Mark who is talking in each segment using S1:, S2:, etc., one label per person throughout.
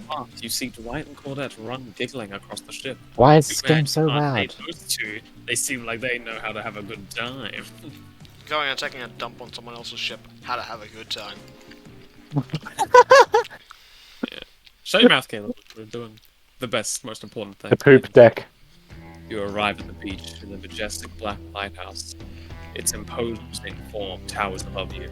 S1: But you see Dwight and Claudette run giggling across the ship.
S2: Why is this
S1: Man,
S2: game so
S1: aren't they
S2: loud?
S1: those two? They seem like they know how to have a good time.
S3: Going and taking a dump on someone else's ship. How to have a good time.
S1: Shut your mouth, Caleb. We're doing the best, most important thing.
S2: The poop deck.
S1: You arrive at the beach in the majestic black lighthouse. Its imposing form towers above you.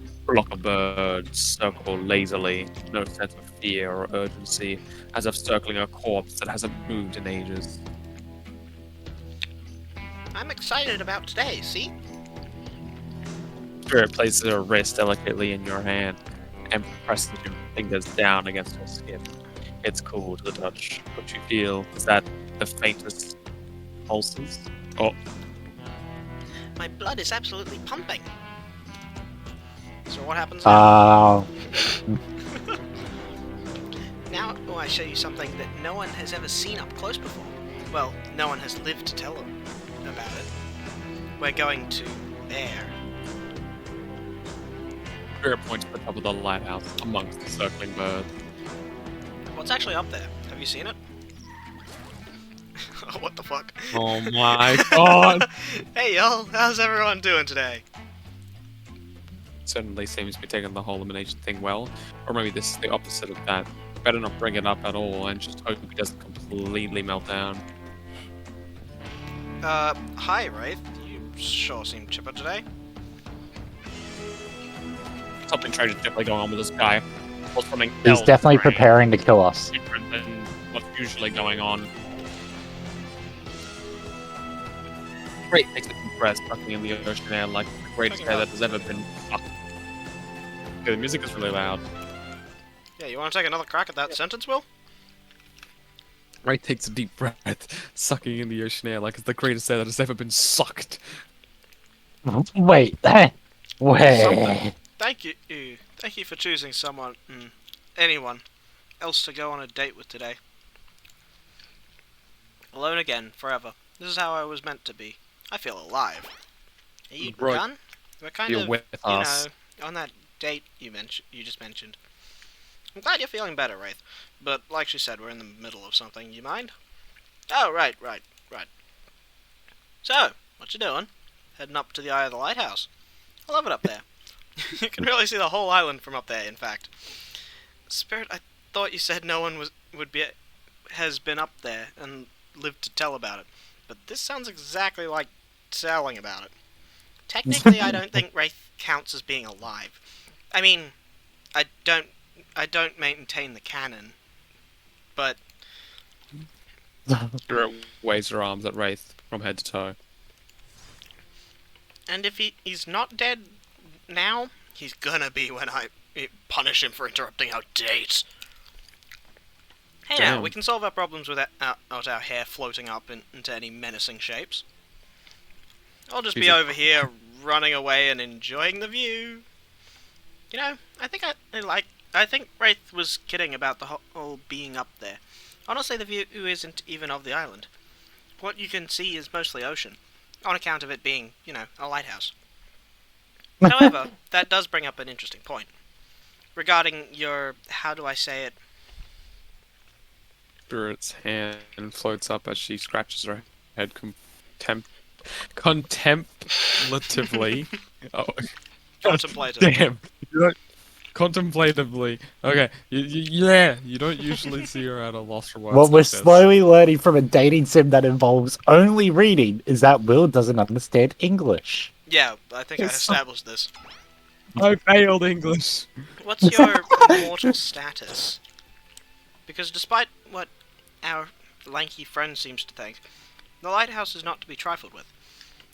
S1: A flock of birds circle lazily, no sense of fear or urgency, as if circling a corpse that hasn't moved in ages.
S3: I'm excited about today, see?
S1: Spirit places her wrist delicately in your hand and presses your fingers down against her skin. It's cool to the touch. What you feel is that the faintest pulses. Oh,
S3: My blood is absolutely pumping. So what happens now? Now I show you something that no one has ever seen up close before. Well, no one has lived to tell them about it. We're going to there.
S1: Spirit points to the top of the lighthouse amongst the circling birds.
S3: What's actually up there? Have you seen it? Oh, what the fuck?
S1: Oh my god!
S3: Hey y'all, how's everyone doing today?
S1: Certainly seems to be taking the whole elimination thing well. Or maybe this is the opposite of that. Better not bring it up at all and just hope he doesn't completely melt down.
S3: Hi Wraith. You sure seem chipper today.
S1: Something tragic definitely going on with this guy. Or something
S2: He's
S1: else
S2: definitely
S1: very
S2: preparing to kill us.
S1: different than what's usually going on. Great takes a deep breath, sucking in the ocean air like the greatest air that has ever been fucked. Okay, the music is really loud.
S3: Yeah, you want to take another crack at that sentence, Will?
S1: Ray takes a deep breath, sucking in the ocean air like it's the greatest air that has ever been sucked.
S2: Wait. Wait.
S3: Thank you. Thank you for choosing anyone else to go on a date with today. Alone again, forever. This is how I was meant to be. I feel alive. Are you
S1: Right.
S3: done? We're kind
S1: You're
S3: of,
S1: with us.
S3: on that date you just mentioned. I'm glad you're feeling better, Wraith. But like she said, we're in the middle of something. You mind? Oh, right. So, what you doing? Heading up to the eye of the lighthouse. I love it up there. You can really see the whole island from up there, in fact. Spirit, I thought you said no one has been up there and lived to tell about it. But this sounds exactly like telling about it. Technically, I don't think Wraith counts as being alive. I mean, I don't maintain the canon, but
S1: Spirit waves her arms at Wraith from head to toe.
S3: and if he's not dead now, he's gonna be when I punish him for interrupting our date. Hey now,
S1: Damn.
S3: we can solve our problems without our hair floating up into any menacing shapes. I'll just be
S1: Jesus.
S3: over here running away and enjoying the view. You know, I think Wraith was kidding about the whole being up there. Honestly, the view isn't even of the island. What you can see is mostly ocean, on account of it being, a lighthouse. However, that does bring up an interesting point. Regarding your, how do I say it?
S1: Spirit's hand floats up as she scratches her head contemplatively. Oh,
S3: Contemplative.
S1: damn. You don't- Contemplatively. Okay. Yeah. You don't usually see her at a loss for words.
S2: What we're
S1: like this.
S2: slowly learning from a dating sim that involves only reading is that Will doesn't understand English.
S3: Yeah, I think I
S1: It's-
S3: established this.
S1: I failed English.
S3: What's your mortal status? Because despite what our lanky friend seems to think, the lighthouse is not to be trifled with.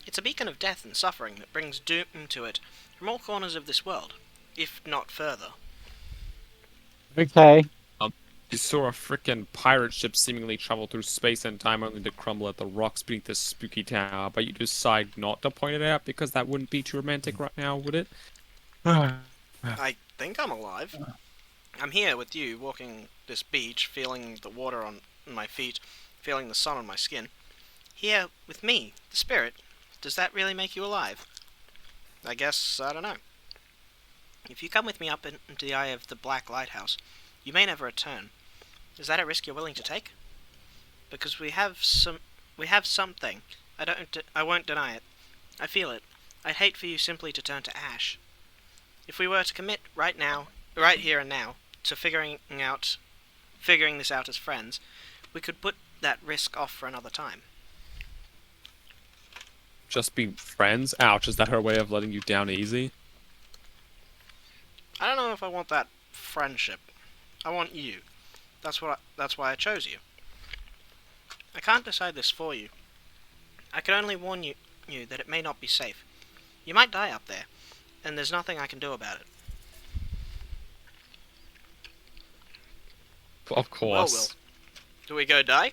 S3: It's a beacon of death and suffering that brings doom to it from all corners of this world, if not further.
S2: Okay.
S1: You saw a frickin' pirate ship seemingly travel through space and time only to crumble at the rocks beneath this spooky tower, but you decide not to point it out because that wouldn't be too romantic right now, would it?
S3: I think I'm alive. I'm here with you, walking this beach, feeling the water on my feet, feeling the sun on my skin. Here with me, the spirit. Does that really make you alive? I guess, I don't know. If you come with me up into the eye of the Black Lighthouse, You may never return. Is that a risk you're willing to take? Because we have something. I won't deny it. I feel it. I'd hate for you simply to turn to ash. If we were to commit right here and now, to figuring this out as friends, we could put that risk off for another time.
S1: Just be friends? Ouch, is that her way of letting you down easy?
S3: I don't know if I want that friendship. I want you. That's why I chose you. I can't decide this for you. I can only warn you that it may not be safe. You might die up there, and there's nothing I can do about it.
S1: Of course.
S3: Well, do we go die?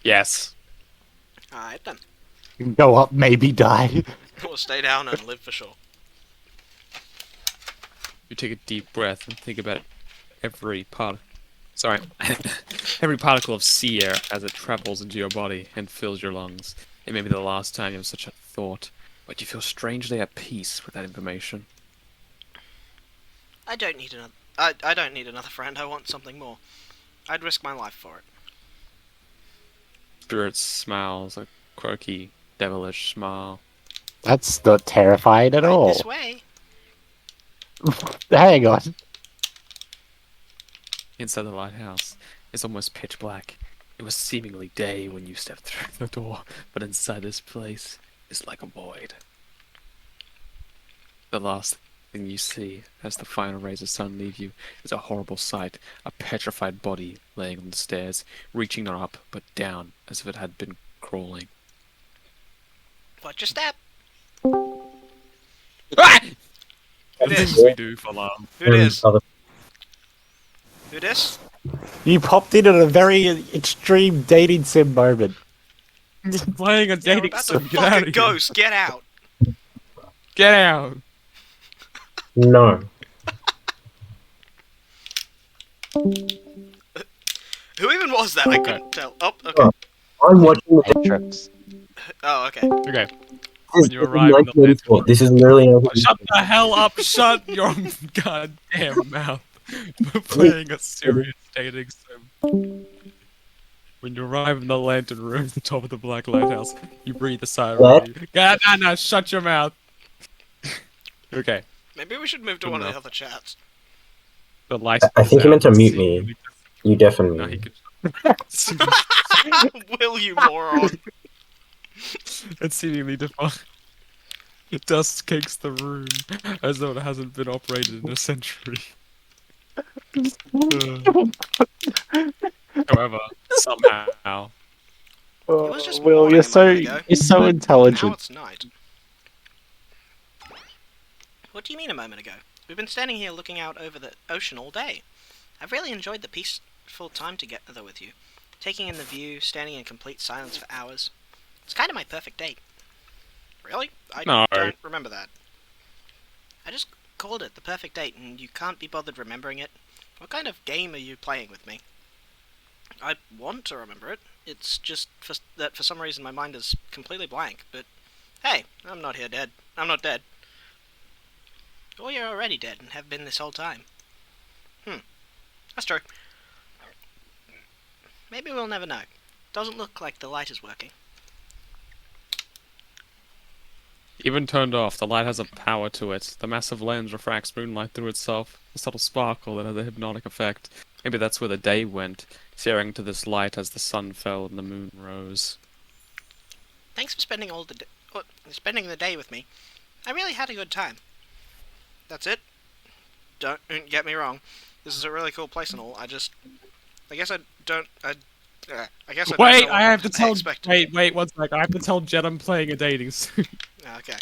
S1: Yes.
S3: Alright then.
S2: Go up, maybe die.
S3: We'll stay down and live for sure.
S1: You take a deep breath and think about every every particle of sea air as it travels into your body and fills your lungs. It may be the last time you have such a thought, but you feel strangely at peace with that information.
S3: I don't need another friend. I want something more. I'd risk my life for it.
S1: Spirit smiles a quirky, devilish smile.
S2: That's not terrifying at all.
S3: This way.
S2: Hang on.
S1: Inside the lighthouse, it's almost pitch black. It was seemingly day when you stepped through the door, but inside this place is like a void. The last thing you see as the final rays of sun leave you is a horrible sight, a petrified body laying on the stairs, reaching not up but down as if it had been crawling.
S3: Watch your step.
S1: Ah!
S3: Who
S1: The things
S3: dis?
S1: we do for love.
S3: Who dis? Who dis?
S2: You popped in at a very extreme dating sim moment.
S1: Playing a
S3: Yeah, we're
S1: dating
S3: about to
S1: sim. Get
S3: fuck
S1: out
S3: a
S1: of here.
S3: ghost. Get out.
S1: Get out.
S4: No.
S3: Who even was that? I couldn't tell. Oh, okay.
S4: I'm watching the
S2: Matrix.
S3: Oh, okay.
S1: Okay.
S4: This
S1: When you arrive in the
S4: 1984. This is literally
S1: Shut the hell up! Shut your goddamn mouth. We're playing a serious dating sim. When you arrive in the lantern room at the top of the Black Lighthouse, you breathe a sigh of
S4: What?
S1: relief. God, no, shut your mouth. Okay.
S3: Maybe we should move to
S1: Good
S3: one of the
S1: enough.
S3: other chats.
S1: The light.
S4: I think you meant to mute me. You definitely.
S1: No, he could.
S3: Will you, moron?
S1: It's seemingly defined. Dust cakes the room as though it hasn't been operated in a century. However, somehow,
S3: was just
S2: Will,
S3: morning
S2: you're
S3: a
S2: so
S3: moment ago. Now
S2: intelligent.
S3: it's night. What do you mean a moment ago? We've been standing here looking out over the ocean all day. I've really enjoyed the peaceful time together with you. Taking in the view, standing in complete silence for hours. It's kind of my perfect date. Really? I
S1: No.
S3: don't remember that. I just called it the perfect date and you can't be bothered remembering it. What kind of game are you playing with me? I want to remember it. It's just that for some reason my mind is completely blank, but hey, I'm not dead. Or you're already dead and have been this whole time. That's true. Maybe we'll never know. Doesn't look like the light is working.
S1: even turned off, the light has a power to it. The massive lens refracts moonlight through itself, a subtle sparkle that has a hypnotic effect. Maybe that's where the day went, staring to this light as the sun fell and the moon rose.
S3: Thanks for spending spending the day with me. I really had a good time. That's it. Don't get me wrong. This is a really cool place and all. I guess I don't. I guess I don't
S1: Wait,
S3: know
S1: I have to
S3: what
S1: tell.
S3: expected.
S1: Wait, 1 sec. I have to tell Jed I'm playing a dating sim.
S3: Okay.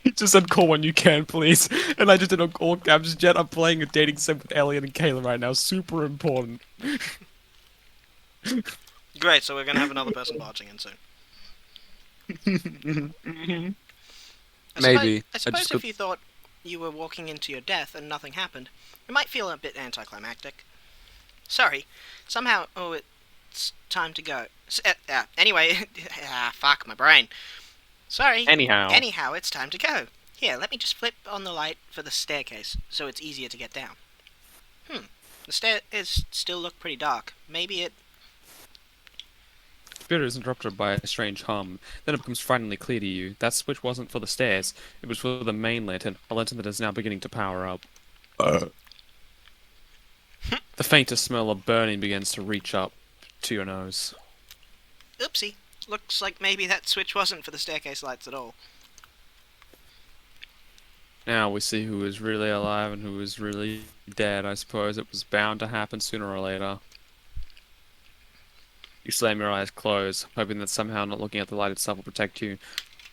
S1: He just said call when you can, please. And I just did all caps. Jed, I'm playing a dating sim with Elliot and Kayla right now. Super important.
S3: Great. So we're gonna have another person barging in soon.
S1: Maybe.
S3: I suppose if you thought you were walking into your death and nothing happened, it might feel a bit anticlimactic. Sorry. Somehow... Oh, it's time to go. Anyway... fuck, my brain. Sorry.
S1: Anyhow.
S3: It's time to go. Here, let me just flip on the light for the staircase, so it's easier to get down. The stairs still look pretty dark. Maybe it...
S1: Spirit is interrupted by a strange hum. Then it becomes frighteningly clear to you. That switch wasn't for the stairs. It was for the main lantern, a lantern that is now beginning to power up. The faintest smell of burning begins to reach up to your nose.
S3: Oopsie. Looks like maybe that switch wasn't for the staircase lights at all.
S1: Now we see who is really alive and who is really dead. I suppose it was bound to happen sooner or later. You slam your eyes closed, hoping that somehow not looking at the light itself will protect you.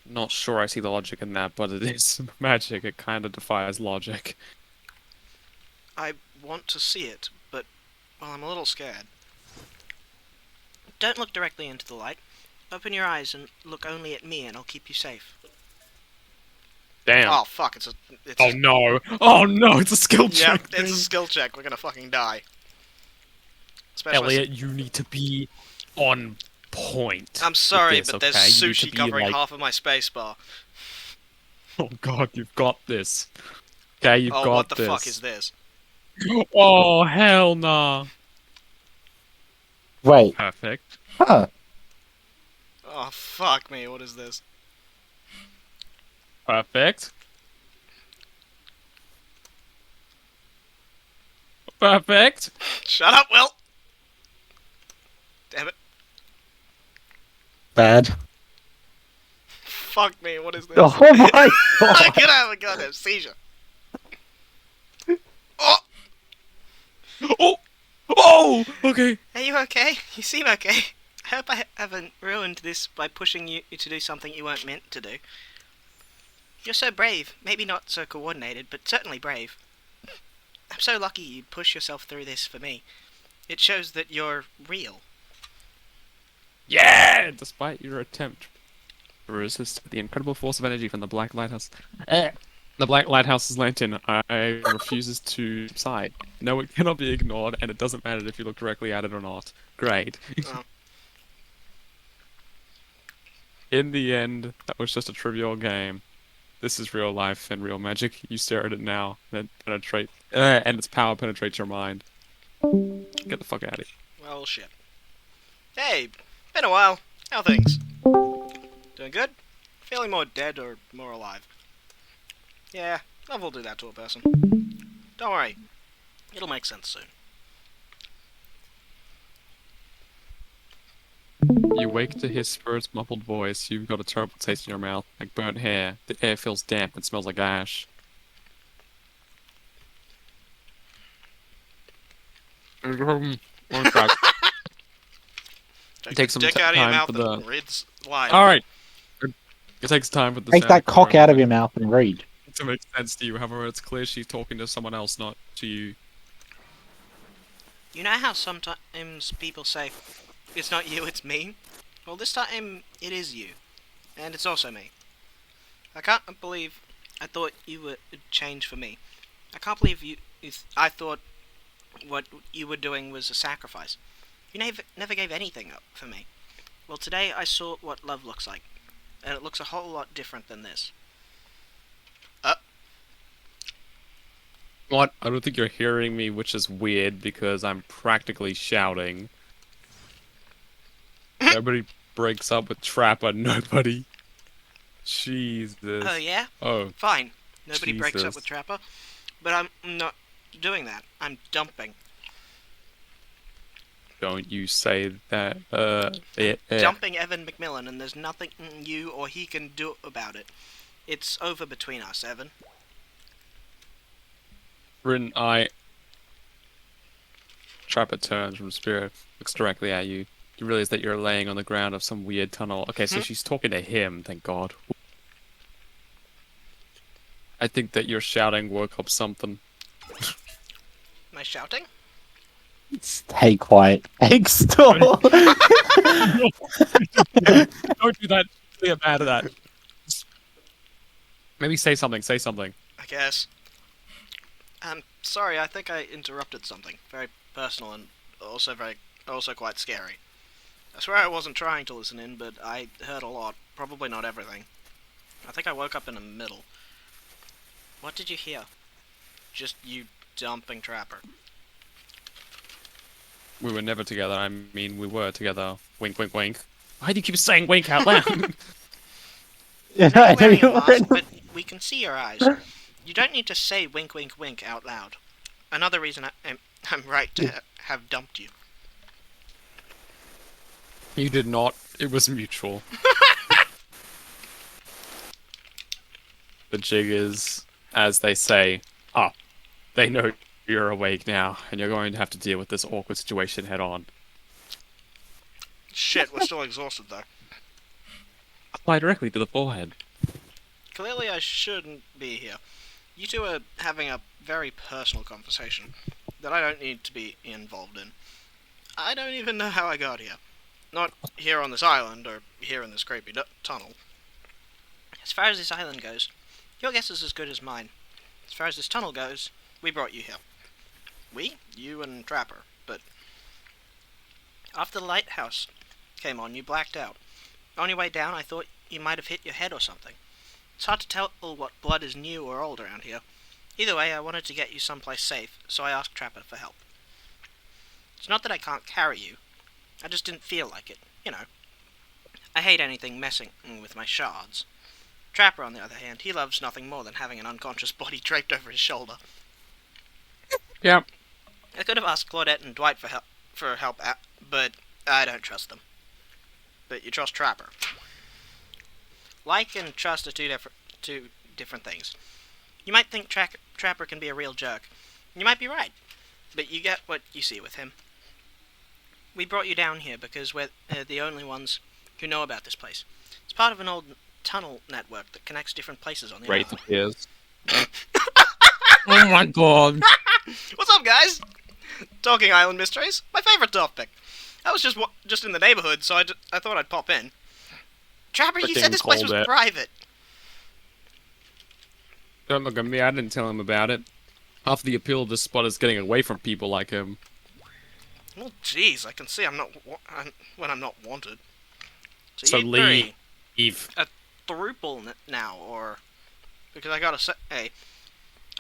S1: Not sure I see the logic in that, but it is magic. It kind of defies logic.
S3: I want to see it, but, well, I'm a little scared. Don't look directly into the light. Open your eyes and look only at me and I'll keep you safe.
S1: Damn.
S3: Oh, fuck, it's
S1: Oh no! Oh no! It's a skill check!
S3: Yep, it's a skill check. We're gonna fucking die. Especially
S1: Elliot, you need to be on point.
S3: I'm sorry,
S1: with this,
S3: but there's
S1: okay? You need to
S3: sushi
S1: be,
S3: covering
S1: like-
S3: half of my spacebar.
S1: Oh god, you've got this. Okay, you've
S3: Oh,
S1: got
S3: what the
S1: this.
S3: fuck is this?
S1: Oh, hell nah.
S2: Wait.
S1: Perfect.
S2: Huh.
S3: Oh, fuck me, what is this?
S1: Perfect. Perfect.
S3: Shut up, Will! Damn it.
S2: Bad.
S3: Fuck me, what is this?
S2: Oh my
S3: I'm
S2: god.
S3: gonna have a goddamn seizure. Oh!
S1: Oh! Oh! Okay.
S3: Are you okay? You seem okay. I hope I haven't ruined this by pushing you to do something you weren't meant to do. You're so brave. Maybe not so coordinated, but certainly brave. I'm so lucky you push yourself through this for me. It shows that you're real.
S1: Yeah! Despite your attempt to resist the incredible force of energy from the Black Lighthouse. The Black Lighthouse's lantern refuses to subside. No, it cannot be ignored, and it doesn't matter if you look directly at it or not. Great.
S3: Oh.
S1: In the end, that was just a trivial game. This is real life and real magic. You stare at it now, and its power penetrates your mind. Get the fuck out of here.
S3: Well, shit. Hey, been a while. How are things? Doing good? Feeling more dead or more alive? Yeah, love will do that to a person. Don't worry. It'll make sense soon.
S1: You wake to hear Spirit's muffled voice. You've got a terrible taste in your mouth, like burnt hair. The air feels damp and smells like ash. Take some
S3: dick out of your
S1: time
S3: mouth
S1: for the-
S3: and reads line.
S1: Alright. It takes time for the
S2: Take
S1: sound
S2: that cock out of your mouth and read.
S1: to make sense to you. However, it's clear she's talking to someone else, not to you.
S3: You know how sometimes people say, it's not you, it's me? Well, this time, it is you. And it's also me. I can't believe I thought you would change for me. I can't believe I thought what you were doing was a sacrifice. You never gave anything up for me. Well, today I saw what love looks like. And it looks a whole lot different than this.
S1: What? I don't think you're hearing me, which is weird because I'm practically shouting. Nobody breaks up with Trapper, nobody. Jesus.
S3: Oh, yeah?
S1: Oh,
S3: Fine. Nobody breaks up
S1: Jesus.
S3: with Trapper. But I'm not doing that. I'm dumping.
S1: don't you say that.
S3: Dumping Evan McMillan, and there's nothing you or he can do about it. It's over between us, Evan.
S1: Rin, Trapper turns from Spirit, looks directly at you. You realize that you're laying on the ground of some weird tunnel. Okay, so she's talking to him, thank God. I think that your shouting woke up something.
S3: Am I shouting?
S2: Stay quiet. Extol.
S1: Don't do that. Be bad at that. Maybe say something,
S3: I guess. Sorry, I think I interrupted something very personal and also quite scary. I swear I wasn't trying to listen in, but I heard a lot. Probably not everything. I think I woke up in the middle. What did you hear? Just you dumping Trapper.
S1: We were never together. I mean, we were together. Wink, wink, wink. Why do you keep saying wink out loud?
S3: You're
S2: I know
S3: wearing
S2: you
S3: a mask,
S2: weren't.
S3: but we can see your eyes. You don't need to say wink, wink, wink out loud. Another reason I'm right to have dumped you.
S1: You did not. It was mutual. The jig is, as they say, up. They know you're awake now, and you're going to have to deal with this awkward situation head on.
S3: Shit, we're still exhausted though.
S1: Apply directly to the forehead.
S3: Clearly I shouldn't be here. You two are having a very personal conversation that I don't need to be involved in. I don't even know how I got here. Not here on this island, or here in this creepy tunnel. As far as this island goes, your guess is as good as mine. As far as this tunnel goes, we brought you here. We? You and Trapper, but... After the lighthouse came on, you blacked out. On your way down, I thought you might have hit your head or something. It's hard to tell what blood is new or old around here. Either way, I wanted to get you someplace safe, so I asked Trapper for help. It's not that I can't carry you. I just didn't feel like it, you know. I hate anything messing with my shards. Trapper, on the other hand, he loves nothing more than having an unconscious body draped over his shoulder.
S1: Yep.
S3: I could have asked Claudette and Dwight for help, but I don't trust them. But you trust Trapper. Like and trust are two different things. You might think Trapper can be a real jerk. You might be right, but you get what you see with him. We brought you down here because we're the only ones who know about this place. It's part of an old tunnel network that connects different places on the
S1: Wraith
S3: island.
S1: appears. Oh my god.
S3: What's up, guys? Talking Island Mysteries, my favourite topic. I was just in the neighbourhood, so I thought I'd pop in. Trapper, you said
S1: Freaking
S3: this place was
S1: called it.
S3: private.
S1: Don't look at me, I didn't tell him about it. Half the appeal of this spot is getting away from people like him.
S3: Well, jeez, I can see I'm not when I'm not wanted.
S1: So
S3: you three,
S1: leave.
S3: a thruple now, or because I gotta say, hey,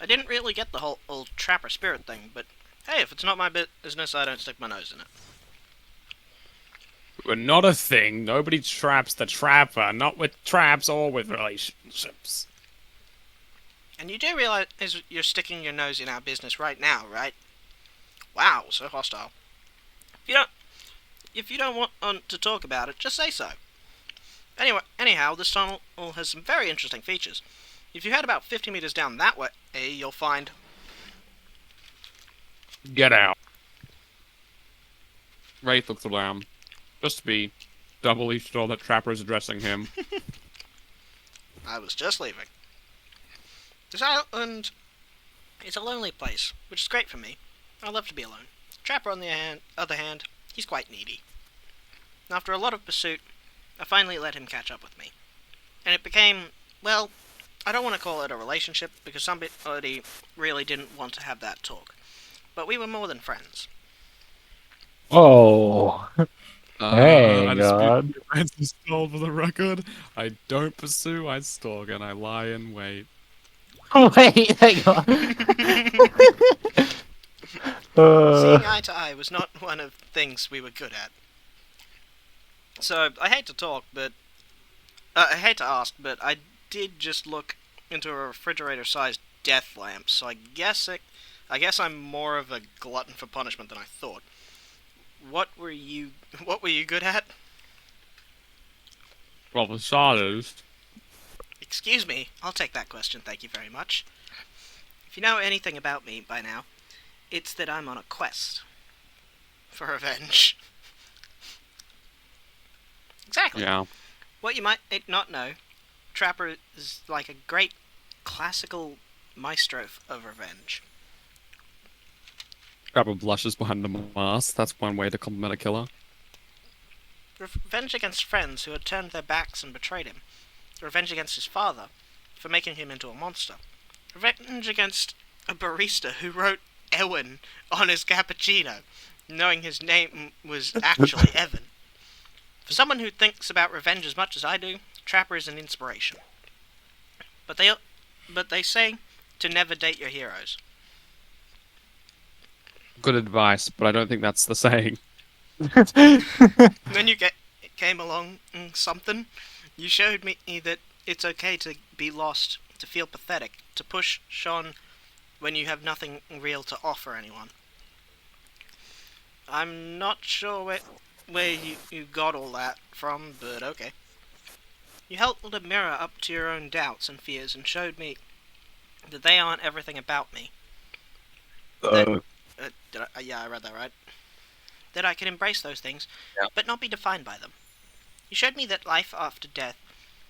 S3: I didn't really get the whole old Trapper spirit thing, but hey, if it's not my business, I don't stick my nose in it.
S1: We're not a thing. Nobody traps the trapper, not with traps or with relationships.
S3: And you do realize you're sticking your nose in our business right now, right? Wow, so hostile. If you don't want to talk about it, just say so. Anyhow, this tunnel has some very interesting features. If you head about 50 meters down that way, you'll find...
S1: Get out. Wraith looks around. Just to be doubly sure that Trapper is addressing him.
S3: I was just leaving. This island is a lonely place, which is great for me. I love to be alone. Trapper, on the other hand, he's quite needy. After a lot of pursuit, I finally let him catch up with me. And it became, well, I don't want to call it a relationship, because somebody really didn't want to have that talk. But we were more than friends.
S2: Oh. Hey,
S1: I
S2: God.
S1: dispute friends and stole for the record. I don't pursue, I stalk, and I lie in wait.
S2: Wait, hang on.
S3: Seeing eye to eye was not one of the things we were good at. So, I hate to talk, but... I hate to ask, but I did just look into a refrigerator-sized death lamp, so I guess I'm more of a glutton for punishment than I thought. What were you good at?
S1: Well, for starters,
S3: Excuse me, I'll take that question, thank you very much. If you know anything about me by now, it's that I'm on a quest for revenge. Exactly.
S1: yeah.
S3: What you might not know, Trapper is like a great classical maestro of revenge.
S1: Trapper blushes behind the mask. That's one way to compliment a killer.
S3: Revenge against friends who had turned their backs and betrayed him. Revenge against his father for making him into a monster. Revenge against a barista who wrote Ewan on his cappuccino. knowing his name was actually Evan. For someone who thinks about revenge as much as I do, Trapper is an inspiration. But they say to never date your heroes.
S1: Good advice, but I don't think that's the saying.
S3: Then came along something. You showed me that it's okay to be lost, to feel pathetic, to push Sean when you have nothing real to offer anyone. I'm not sure where you got all that from, but okay. You held a mirror up to your own doubts and fears and showed me that they aren't everything about me. Yeah, I read that right. That I can embrace those things, but not be defined by them. You showed me that life after death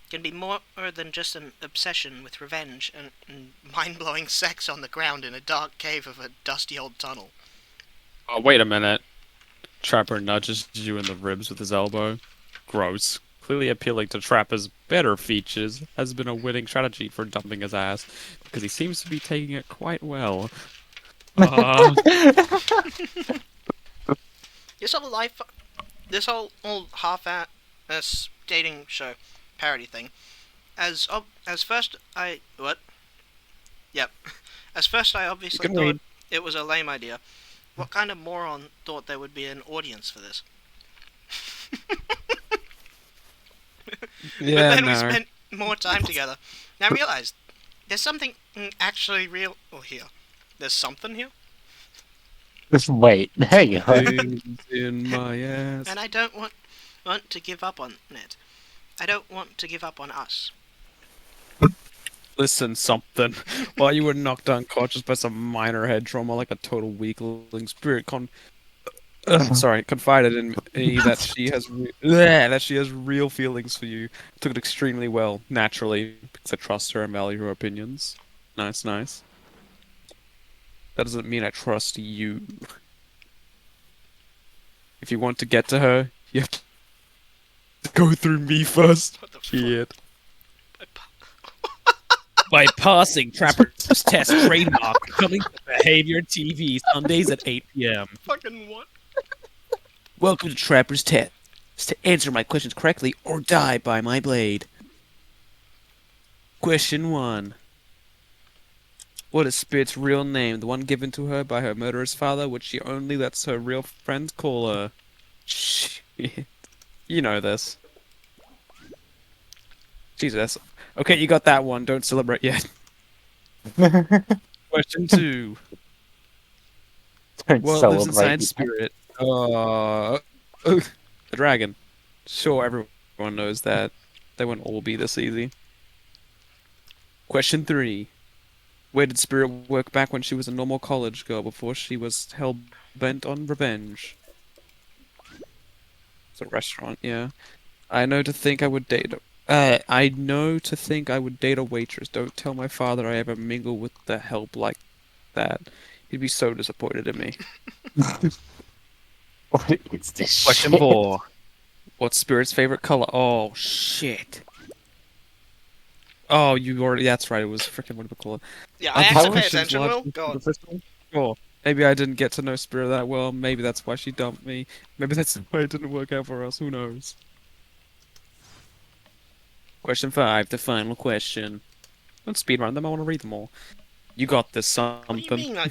S3: can be more than just an obsession with revenge and mind-blowing sex on the ground in a dark cave of a dusty old tunnel.
S1: Oh, wait a minute. Trapper nudges you in the ribs with his elbow. Gross. Clearly appealing to Trapper's better features has been a winning strategy for dumping his ass, because he seems to be taking it quite well.
S3: This whole half-ass dating show parody thing. As first I obviously thought it was a lame idea. What kind of moron thought there would be an audience for this?
S1: Yeah,
S3: but then we spent more time together. Now I realized there's something actually real here. There's something here.
S2: Just wait. Hang on.
S1: In my ass.
S3: And I don't want to give up on it. I don't want to give up on us.
S1: Listen, something. While you were knocked unconscious by some minor head trauma like a total weakling, Spirit confided in me that she has real feelings for you. Took it extremely well, naturally, because I trust her and value her opinions. Nice. That doesn't mean I trust you. If you want to get to her, you have to go through me first.
S3: What the
S1: Shit.
S5: By passing Trapper's Test trademark, coming to Behavior TV Sundays at 8 p.m.
S3: Fucking what?
S5: Welcome to Trapper's Test. To answer my questions correctly or die by my blade. Question 1. What is Spirit's real name? The one given to her by her murderous father, which she only lets her real friends call her. Shit. You know this. Jesus. Okay, you got that one. Don't celebrate yet. Question 2.
S2: Don't
S5: What lives
S2: celebrate
S5: inside
S2: yet.
S5: Spirit? The dragon. Sure, everyone knows that. They won't all be this easy. Question 3. Where did Spirit work back when she was a normal college girl before she was hell-bent on revenge? It's a restaurant, yeah. I know to think I would date a waitress. Don't tell my father I ever mingle with the help like that. He'd be so disappointed in me.
S2: What is this
S5: Question
S2: shit?
S5: 4. What's Spirit's favorite color? Oh, shit. Oh, you already... That's right, it was freaking what do we call it?
S3: Yeah, I actually pay
S5: Questions
S3: attention,
S5: lodged
S3: Will.
S5: into
S3: Go on.
S5: the system? Sure. Maybe I didn't get to know Spirit that well. Maybe that's why she dumped me. Maybe that's why it didn't work out for us. Who knows? Question 5, the final question. Don't speedrun them, I want to read them all. You got this,
S3: What do
S5: something.
S3: you mean I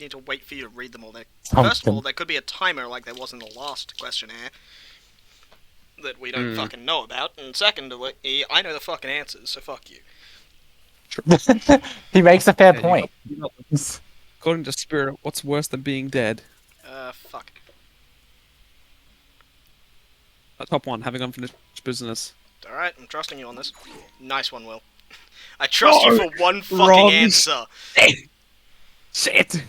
S3: need to wait for you to read them all? First of
S2: Something.
S3: all, there could be a timer like there was in the last questionnaire that we don't fucking know about. And secondly, I know the fucking answers, so fuck you.
S2: He makes a fair
S5: Yeah,
S2: point.
S5: you got this. According to Spirit, what's worse than being dead?
S3: Fuck.
S5: Top 1, having unfinished business.
S3: Alright, I'm trusting you on this. Nice one, Will. I trust you for one fucking
S5: wrong.
S3: answer.
S5: Shit!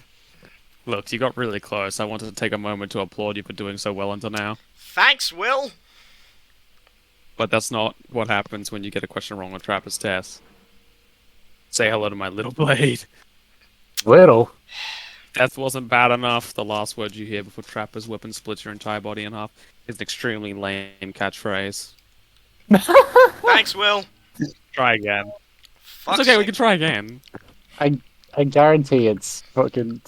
S1: Look, you got really close. I wanted to take a moment to applaud you for doing so well until now.
S3: Thanks, Will.
S1: But that's not what happens when you get a question wrong on Trapper's Test. Say hello to my little blade.
S2: Little.
S1: Death wasn't bad enough. The last word you hear before Trapper's weapon splits your entire body in half is an extremely lame catchphrase.
S3: Thanks, Will.
S1: Try again.
S3: Fuck's
S1: It's okay, we
S3: sake.
S1: can try again.
S2: I guarantee it's fucking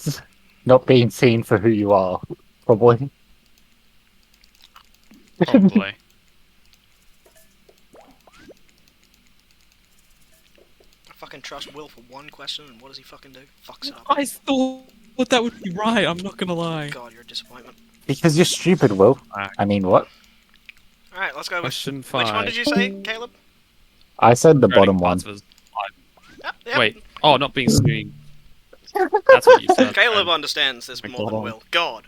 S2: not being seen for who you are. Probably.
S1: Probably.
S3: I fucking trust Will for one question, and what does he fucking do? Fucks it up.
S5: I thought that would be right. I'm not gonna lie.
S3: God, you're a disappointment.
S2: Because you're stupid, Will. I mean, what?
S3: Alright, let's go with...
S5: Question
S3: Which one
S5: 5.
S3: did you say, Caleb?
S2: I said the bottom one.
S3: Yep.
S1: Wait. Oh, not being seen. That's what you said.
S3: Caleb understands this
S1: My
S3: more than
S1: God.
S3: Will. God.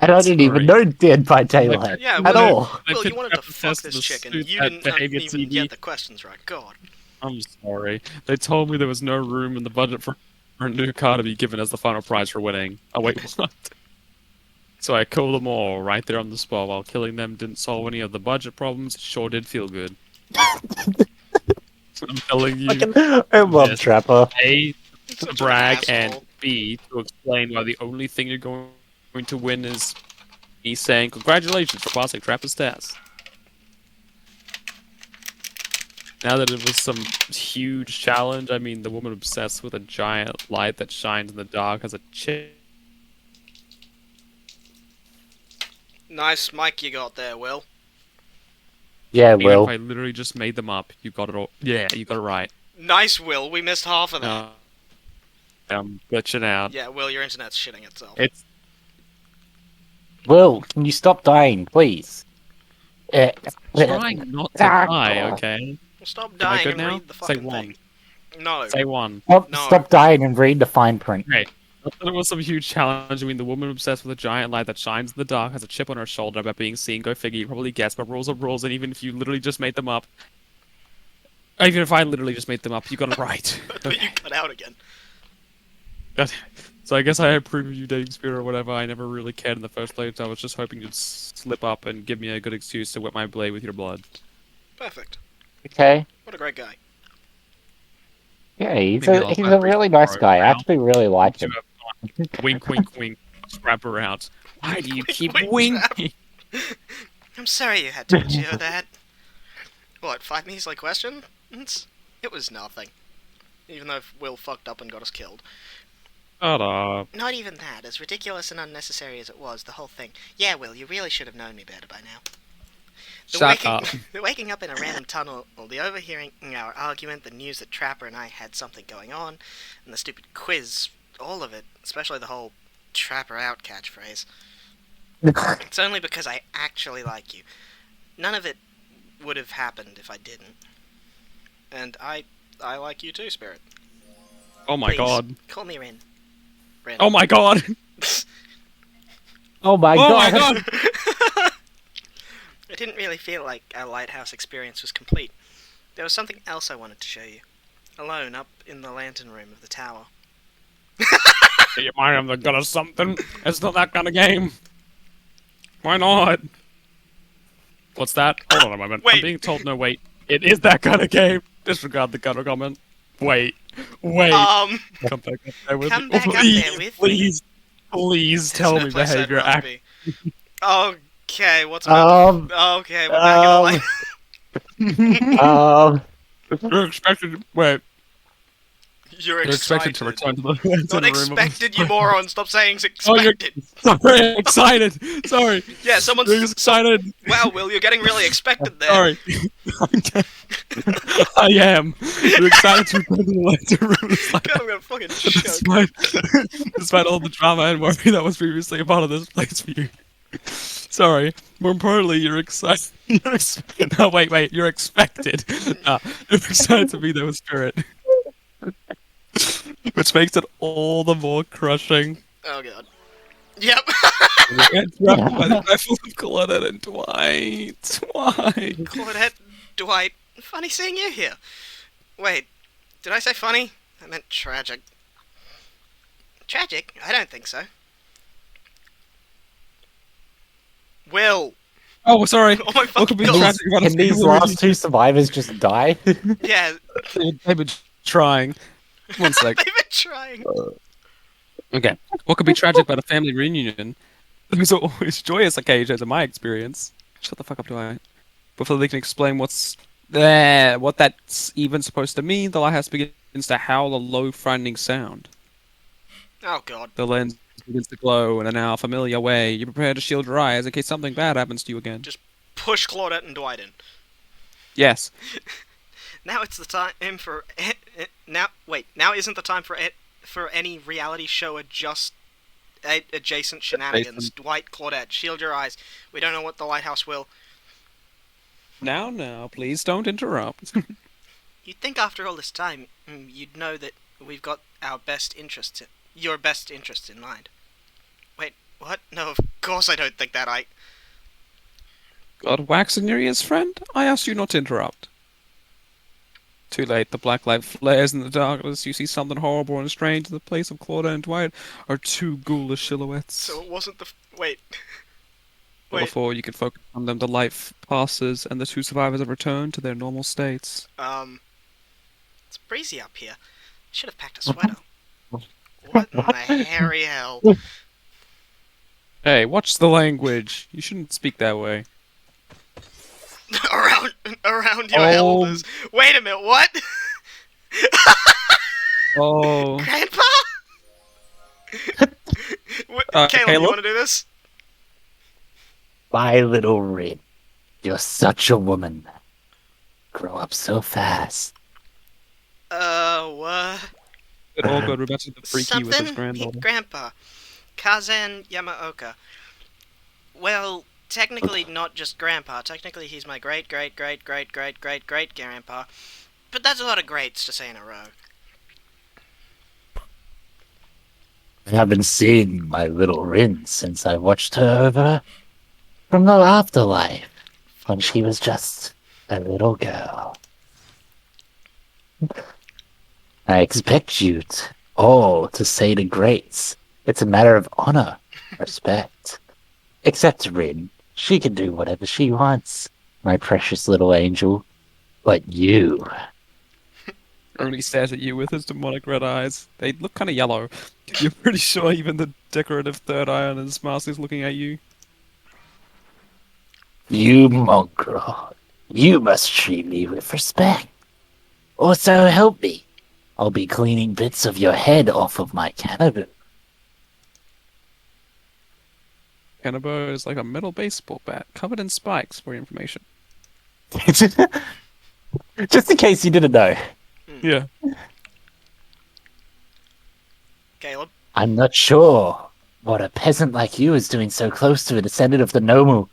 S2: And I didn't even know Dead by Daylight.
S3: Yeah,
S2: at
S3: Will,
S2: all.
S1: I
S3: Will,
S1: took
S3: you wanted to
S1: up the
S3: fuck
S1: test
S3: this
S1: of the
S3: chick, and
S1: suit
S3: you
S1: at
S3: didn't
S1: behavior
S3: even
S1: TV.
S3: get the questions right. God.
S1: I'm sorry. They told me there was no room in the budget for a new car to be given as the final prize for winning. Oh wait, what? So I killed them all right there on the spot. While killing them didn't solve any of the budget problems, it sure did feel good. I'm telling you,
S2: I love
S1: Yes.
S2: Trapper.
S1: A, to
S3: Such an
S1: brag, and
S3: asshole.
S1: B, to explain why the only thing you're going to win is me saying congratulations for passing Trapper's test. Now that it was some huge challenge, I mean, the woman obsessed with a giant light that shines in the dark has a chip.
S3: Nice mic you got there, Will.
S2: Yeah,
S1: Even
S2: Will.
S1: if I literally just made them up, you got it all. Yeah, you got it right.
S3: Nice, Will. We missed half of that.
S1: I'm glitching out.
S3: Yeah, Will, your internet's shitting itself.
S1: It's
S2: Will, can you stop dying, please?
S1: trying not to
S2: Ah,
S1: die,
S2: God.
S1: okay?
S3: Well, stop
S1: Am I
S3: dying
S1: good
S3: and
S1: now?
S3: read the
S1: Say
S3: fucking
S1: one.
S3: thing. No.
S1: Say one.
S2: Stop,
S3: No.
S2: stop dying and read the fine print.
S1: Great. I thought it was some huge challenge. I mean, the woman obsessed with a giant light that shines in the dark has a chip on her shoulder about being seen. Go figure. You probably guessed, but rules are rules, and even if you literally just made them up, even if I literally just made them up, you got it right.
S3: I thought you cut out again.
S1: So I guess I approve of you dating Spirit or whatever. I never really cared in the first place. I was just hoping you'd slip up and give me a good excuse to wet my blade with your blood.
S3: Perfect.
S2: Okay.
S3: What a great guy.
S2: Yeah, he's
S1: Maybe
S2: a,
S1: I'll
S2: he's
S1: find
S2: a really nice guy. I
S1: around.
S2: actually really like him.
S1: Wink, wink, wink. Scrap her out. Why do you
S3: Wink,
S1: keep
S3: wink,
S1: winking?
S3: I'm sorry you had to endure that. What, 5 measly questions? It was nothing. Even though Will fucked up and got us killed.
S1: Shut up.
S3: Not even that. As ridiculous and unnecessary as it was, the whole thing. Yeah, Will, you really should have known me better by now.
S5: Shut up.
S3: The waking up in a random tunnel, or the overhearing our argument, the news that Trapper and I had something going on, and the stupid quiz, all of it, especially the whole Trapper out catchphrase. It's only because I actually like you. None of it would have happened if I didn't. And I like you too, Spirit.
S1: Oh my
S3: Please,
S1: god.
S3: call me Ren. Ren.
S1: Oh my god.
S2: Oh my
S1: Oh
S2: god!
S1: my god.
S3: I didn't really feel like our lighthouse experience was complete. There was something else I wanted to show you. Alone, up in the lantern room of the tower.
S1: You mind I'm the god of something? It's not that kind of game. Why not? What's that? Hold on a moment.
S3: Wait.
S1: I'm being told no wait. It is that kind of game. Disregard the gutter comment. Wait. Wait. Come back up there with
S3: come
S1: me.
S3: back up
S1: please,
S3: there with me.
S1: please
S3: There's
S1: tell
S3: no
S1: me
S3: place I'd
S1: behavior.
S3: rather be. Okay, what's about okay, we're back in the light.
S1: You're expected. Wait.
S3: You're
S1: You're expected to return to the
S3: Not
S1: lantern room.
S3: expected, you moron. Stop saying
S1: Oh, you're-
S3: expected.
S1: Sorry, excited. Sorry.
S3: Yeah, someone's...
S1: You're excited.
S3: Wow, Will, you're getting really expected there.
S1: Sorry. I am. You're excited to return to the lantern room. It's like-
S3: God, I'm gonna fucking choke.
S1: Despite all the drama and worry that was previously a part of this place for you. Sorry. More importantly, you're excited. No, wait. You're expected. You're excited to be there with Spirit. Which makes it all the more crushing.
S3: Oh god. Yep.
S1: Interrupted by the rifles of Claudette and Dwight. Why?
S3: Claudette, Dwight, funny seeing you here. Wait, did I say funny? I meant tragic. Tragic? I don't think so. Will!
S1: Oh, sorry.
S3: Oh my
S1: What could
S3: fucking
S1: be
S3: god!
S1: tragic about
S2: Can these last two survivors just die?
S3: Yeah,
S1: They've been trying. One sec.
S3: they've been trying.
S1: Okay. What could be tragic about a family reunion? There's always joyous occasions in my experience. Shut the fuck up, Dwight. Before they can explain what that's even supposed to mean, the lighthouse begins to howl a low, frightening sound.
S3: Oh god.
S1: The lens
S5: begins to glow in a now familiar way. You prepare to shield your eyes in case something bad happens to you again.
S3: Push Claudette and Dwight in.
S5: Yes.
S3: Now it's the time for now. Wait, now isn't the time for any reality show adjacent shenanigans. Dwight, Claudette, shield your eyes. We don't know what the lighthouse will.
S5: Now, please don't interrupt.
S3: You'd think after all this time, you'd know that we've got your best interests in mind. Wait, what? No, of course I don't think that.
S5: Got wax in your ears, friend? I asked you not to interrupt. Too late. The black light flares in the darkness. You see something horrible and strange. In the place of Claudia and Dwight are two ghoulish silhouettes.
S3: So it wasn't wait.
S5: But before you can focus on them, the light passes, and the two survivors have returned to their normal states.
S3: It's breezy up here. Should have packed a sweater. What in the hairy hell?
S5: Hey, watch the language. You shouldn't speak that way.
S3: around your elders. Wait a minute, what?
S5: Oh.
S3: Grandpa? Caleb,
S5: Caleb?
S3: you want to do this?
S2: My little Rin, you're such a woman. Grow up so fast.
S3: What?
S5: Good, all good. We're about to get freaky with his
S3: Something?
S5: granddaughter.
S3: Grandpa. Kazan Yamaoka. Well, technically not just Grandpa. Technically he's my great-great-great-great-great-great-great-grandpa. But that's a lot of greats to say in a row.
S2: I haven't seen my little Rin since I watched her over from the afterlife when she was just a little girl. I expect you all to say the greats. It's a matter of honor, respect. Except Rin. She can do whatever she wants, my precious little angel. But you...
S5: Only stares at you with his demonic red eyes. They look kind of yellow. You're pretty sure even the decorative third eye on his mask is looking at you.
S2: You mongrel. You must treat me with respect. Or so help me. I'll be cleaning bits of your head off of my cannabis.
S5: Cannabo is like a metal baseball bat covered in spikes for your information.
S2: Just in case you didn't know.
S5: Yeah.
S3: Caleb?
S2: I'm not sure what a peasant like you is doing so close to a descendant of the Nomu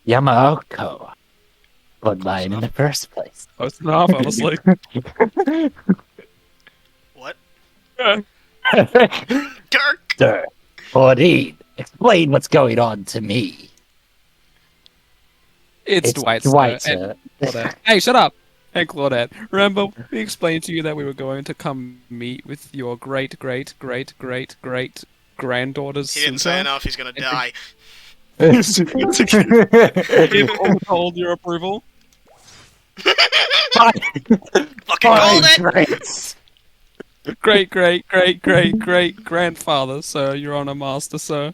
S2: Yamaoko. But mine in the first place.
S5: Close enough, honestly.
S3: What?
S5: Yeah.
S3: Dirk!
S2: Sir, Claudine, explain what's going on to me.
S5: It's Dwight.
S2: Dwight,
S5: sir,
S2: sir.
S5: and Claudette. Hey, shut up! Hey, Claudette. Remember, we explained to you that we were going to come meet with your great-great-great-great-great-granddaughter's
S3: He didn't say
S5: suitor.
S3: enough, he's gonna die.
S5: Give all your approval.
S3: Fucking called it!
S5: Great-great-great-great-great-grandfather, sir. Your honor, master, sir.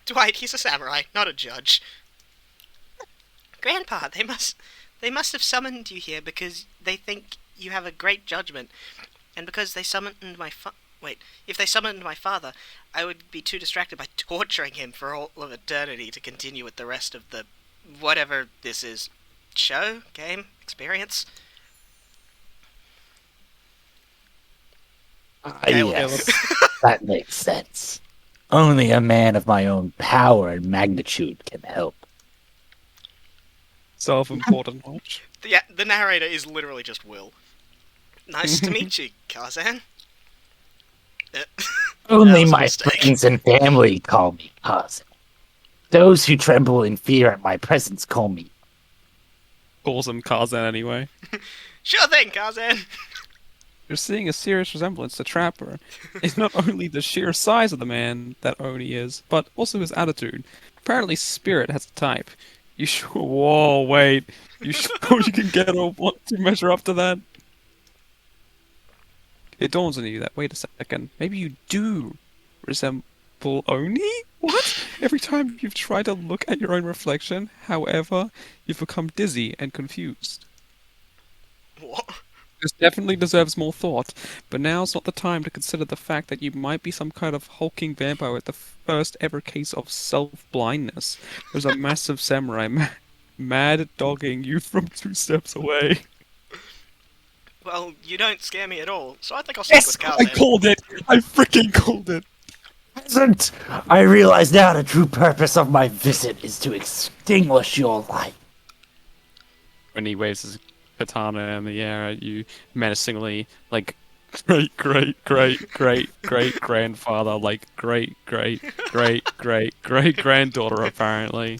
S3: Dwight, he's a samurai, not a judge. Grandpa, they must have summoned you here because they think you have a great judgment. And because they summoned if they summoned my father, I would be too distracted by torturing him for all of eternity to continue with the rest of the whatever this is. Show? Game? Experience?
S2: Yes, that makes sense. Only a man of my own power and magnitude can help.
S5: Self-important watch.
S3: The narrator is literally just Will. Nice to meet you, Kazan.
S2: Only
S3: was a
S2: my
S3: mistake.
S2: friends and family call me cousin. Those who tremble in fear at my presence call me.
S5: Calls him Karzan anyway.
S3: Sure thing, Kazan!
S5: You're seeing a serious resemblance to Trapper. It's not only the sheer size of the man that Oni is, but also his attitude. Apparently Spirit has a type. You sure? Whoa, wait. You sure you can get a want to measure up to that? It dawns on you that, wait a second, maybe you do resemble Oni? What? Every time you've tried to look at your own reflection, however, you've become dizzy and confused.
S3: What?
S5: This definitely deserves more thought, but now's not the time to consider the fact that you might be some kind of hulking vampire with the first ever case of self-blindness. There's a massive samurai mad dogging you from 2 steps away.
S3: Well, you don't scare me at all, so I think I'll stick with
S5: I
S3: Calzan.
S5: called it! I freaking called it!
S2: Peasant, I realize now the true purpose of my visit is to extinguish your light.
S5: When he waves his katana in the air at you menacingly, like great grandfather, like great granddaughter apparently.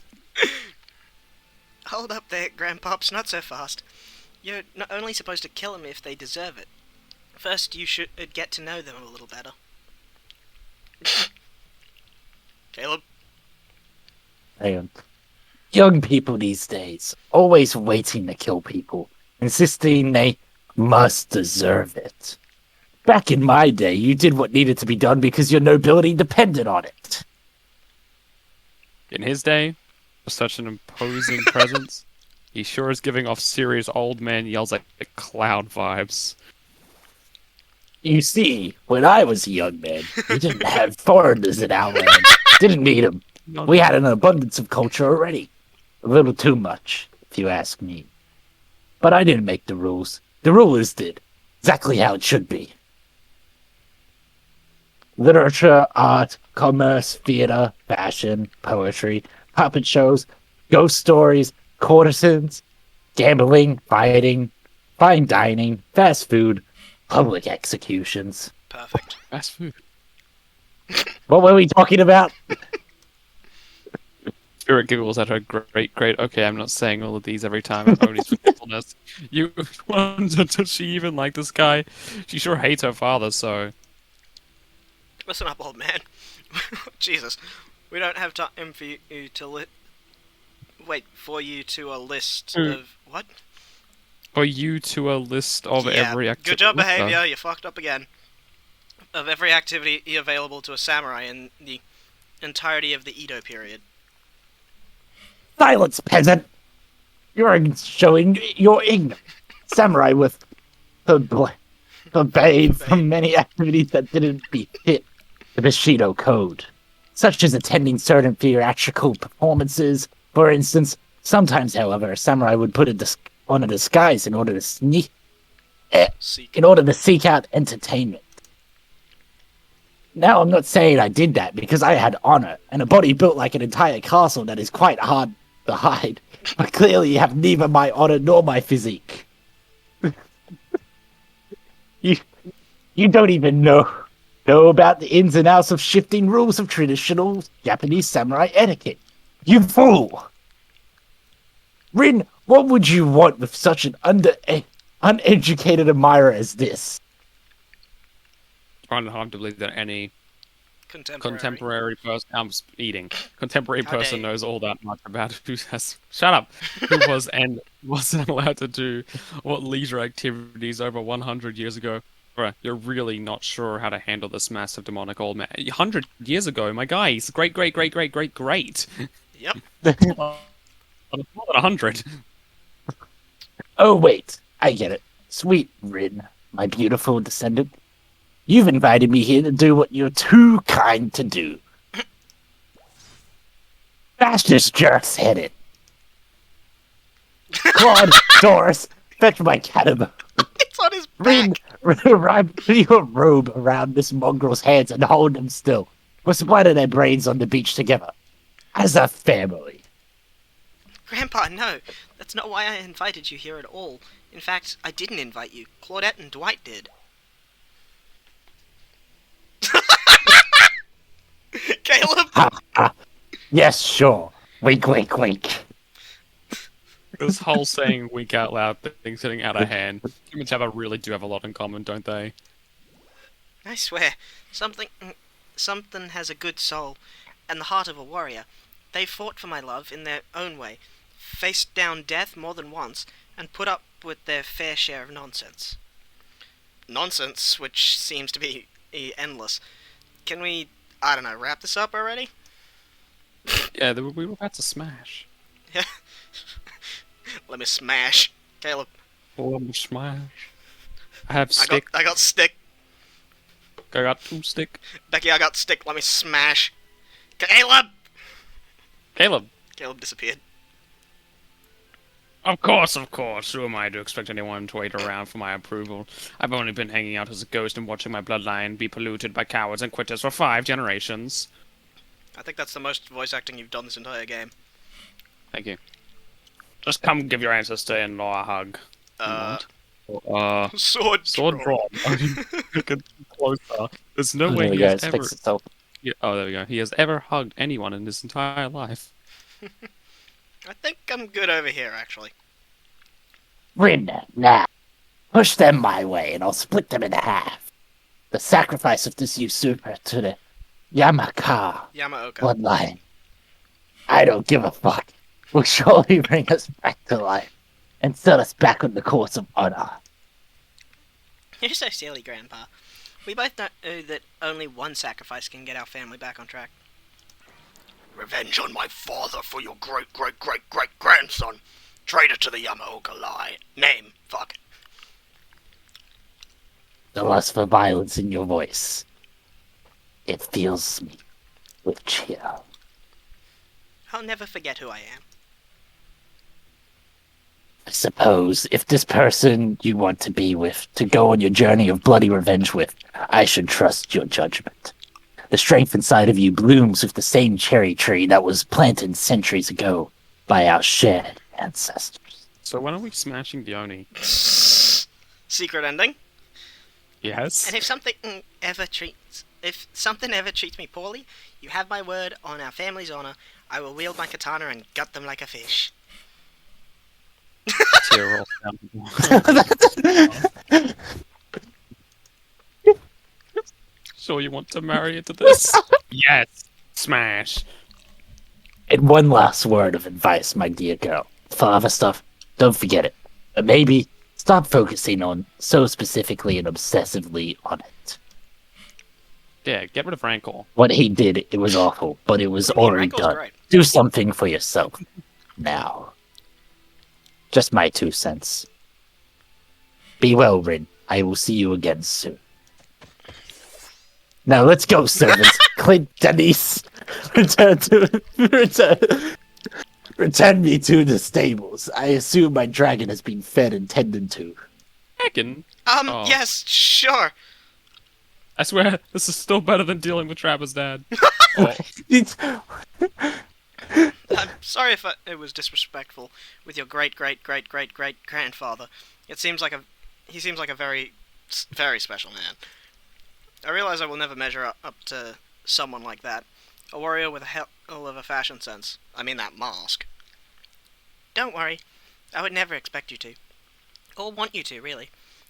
S3: Hold up there, Grandpops, not so fast. You're not only supposed to kill them if they deserve it. First, you should get to know them a little better. Caleb?
S2: And young people these days, always waiting to kill people, insisting they must deserve it. Back in my day, you did what needed to be done because your nobility depended on it.
S5: In his day, with such an imposing presence, he sure is giving off serious old man yells like clown vibes.
S2: You see, when I was a young man, we didn't have foreigners in our land. Didn't need them. We had an abundance of culture already. A little too much, if you ask me. But I didn't make the rules. The rulers did. Exactly how it should be. Literature, art, commerce, theater, fashion, poetry, puppet shows, ghost stories, courtesans, gambling, fighting, fine dining, fast food, public executions.
S3: Perfect.
S5: Fast food.
S2: What were we talking about?
S5: Spirit giggles at her great. Okay, I'm not saying all of these every time. I'm only forgetfulness. You wonder, does she even like this guy? She sure hates her father, so.
S3: Listen up, old man. Jesus. We don't have time for you to for you to a list of... What?
S5: For you to a list of every activity.
S3: Good job, behavior. You fucked up again. Of every activity available to a samurai in the entirety of the Edo period.
S2: Silence, peasant! You're showing your ignorance. Samurai with forbade from many activities that didn't befit the Bushido Code, such as attending certain theatrical performances. For instance, sometimes, however, a samurai would put on a disguise in order to seek out entertainment. Now, I'm not saying I did that because I had honor and a body built like an entire castle that is quite hard to hide. But clearly, you have neither my honor nor my physique. You don't even know about the ins and outs of shifting rules of traditional Japanese samurai etiquette. You fool! Rin, what would you want with such an uneducated admirer as this?
S5: I find it hard to believe that any
S3: Contemporary
S5: person, I'm eating. Contemporary
S3: How dare
S5: person
S3: you.
S5: knows all that much about who has. Shut up. Who was and wasn't allowed to do what leisure activities over 100 years ago. Bruh, you're really not sure how to handle this massive demonic old man. 100 years ago, my guy, he's great.
S3: Yep.
S5: More than 100.
S2: Oh, wait. I get it. Sweet Rin, my beautiful descendant. You've invited me here to do what you're too kind to do. Bash this jerk's head in. Claude, Doris, fetch my cataboo.
S3: It's on his
S2: Rin,
S3: back.
S2: wrap your robe around this mongrel's hands and hold him still. We'll splatter their brains on the beach together. As a family.
S3: Grandpa, no. That's not why I invited you here at all. In fact, I didn't invite you. Claudette and Dwight did. Caleb!
S2: Ha ha. Yes, sure. Wink, wink, wink.
S5: This whole saying "wink out loud" thing's getting out of hand. Humans really do have a lot in common, don't they?
S3: I swear, something has a good soul, and the heart of a warrior. They fought for my love in their own way, faced down death more than once, and put up with their fair share of nonsense. Nonsense, which seems to be endless. Can we, I don't know, wrap this up already?
S5: Yeah, we were about to smash.
S3: Let me smash. Caleb.
S5: Oh, smash. I have stick.
S3: I got stick.
S5: I got 2 stick.
S3: Becky, I got stick. Let me smash. Caleb!
S5: Caleb.
S3: Caleb disappeared.
S1: Of course, of course. Who am I to expect anyone to wait around for my approval? I've only been hanging out as a ghost and watching my bloodline be polluted by cowards and quitters for 5 generations.
S3: I think that's the most voice acting you've done this entire game.
S1: Thank you. Just come give your ancestor-in-law a hug.
S3: Sword
S1: Sword
S3: drawn.
S1: drawn. Get closer. There's no way
S2: There we
S1: he
S2: go.
S1: has
S2: It's
S1: ever.
S2: fixed itself.
S1: Yeah, oh, there we go. He has ever hugged anyone in his entire life.
S3: I think I'm good over here, actually.
S2: Rin, now. Push them my way, and I'll split them in half. The sacrifice of this usurper to the Yamaka
S3: Yamaoka.
S2: bloodline. I don't give a fuck. Will surely bring us back to life and set us back on the course of honor.
S3: You're so silly, Grandpa. We both know that only one sacrifice can get our family back on track. Revenge on my father for your great-great-great-great-grandson. Traitor to the Yamaoka lie. Name. Fuck.
S2: The lust for violence in your voice. It fills me with chill.
S3: I'll never forget who I am.
S2: I suppose if this person you want to be with, to go on your journey of bloody revenge with, I should trust your judgment. The strength inside of you blooms with the same cherry tree that was planted centuries ago by our shared ancestors.
S1: So when are we smashing the Oni?
S3: Secret ending.
S1: Yes.
S3: And if something ever treats me poorly, you have my word on our family's honor. I will wield my katana and gut them like a fish.
S1: Tear roll down. Sure you want to marry into this? Yes. Smash.
S2: And one last word of advice, my dear girl. Father stuff, don't forget it. But maybe stop focusing on so specifically and obsessively on it.
S1: Yeah, get rid of Rancor.
S2: What he did, it was awful, but it was already
S3: Rancor's
S2: done.
S3: great.
S2: Do something for yourself. Now. Just my 2 cents. Be well, Rin. I will see you again soon. Now let's go, servants. Clint, Denise, return me to the stables. I assume my dragon has been fed and tended to.
S1: Heckin'. Oh.
S3: Yes, sure.
S1: I swear, this is still better than dealing with Trapper's dad.
S3: I'm sorry if it was disrespectful with your great-great-great-great-great-grandfather. He seems like a very, very special man. I realize I will never measure up to someone like that. A warrior with a hell of a fashion sense. I mean that mask. Don't worry. I would never expect you to. Or want you to, really.